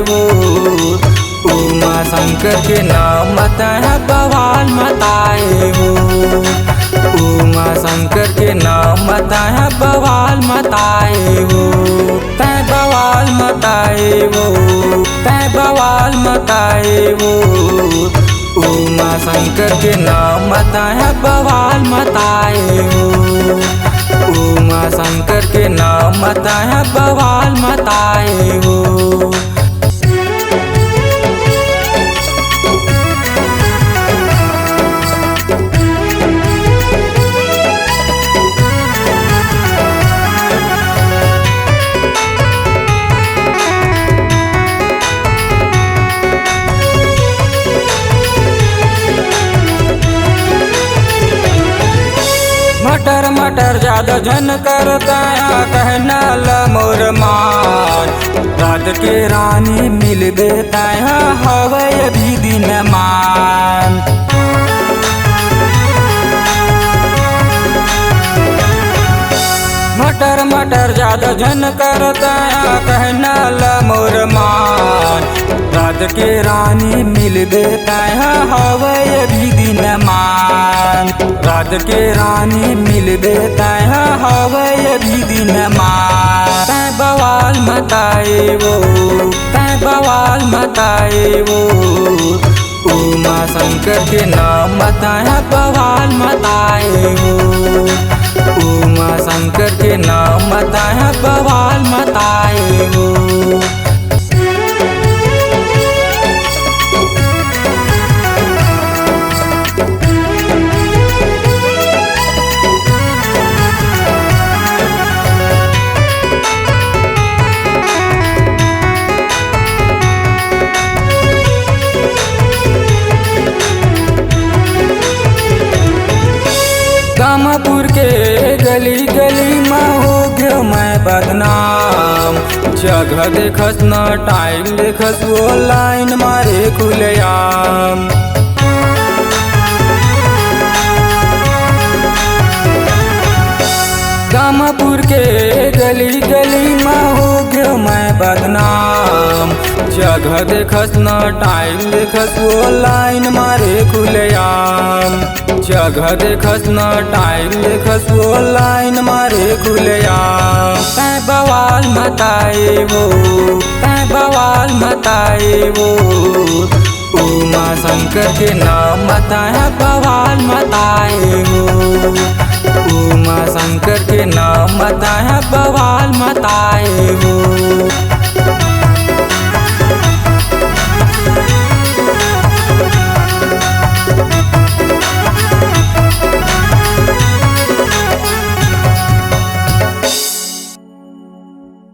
वो। उमा शंकर के नाम मत है बवाल मताए वो। उमा शंकर के नाम मत है बवाल मताए वो। तै बवाल मताए वो, तै बवाल मताए वो। उमा शंकर के नाम मत है बवाल मताए वो। उमा शंकर के नाम मत है बवाल मताए वो। मटर मटर ज्यादा झन करता कहना ल मोर मान। रात के रानी मिल बेता हवय भी दिन मान। मटर मटर ज्यादा झन करता कहना ल मोर मान। रात के रानी मिल बेता हवय भी दिन मान। रात के रानी मिल बेता हवय भी दिन मान। तै बवाल मताए वो, तै बवाल मताए वो। उमा शंकर के नाम मत है बवाल मताए वो। उमा शंकर के नाम मत है बवाल मताए वो। कामापुर के गली गली में हो गया मैं बदनाम। जगह देखस न टाइम देखस वो लाइन मारे खुलेआम। कामापुर के गली गली में हो गया मैं बदनाम। जगह देखस न टाइम देखस वो लाइन मारे खुलेआम। जगह देखस न टाइम देखस वो लाइन मारे खुलेआम। तै बवाल मताए वो, तै बवाल मताए वो। उमा शंकर के नाम मत है बवाल मताए वो। उमा शंकर के नाम मत है बवाल मताए वो।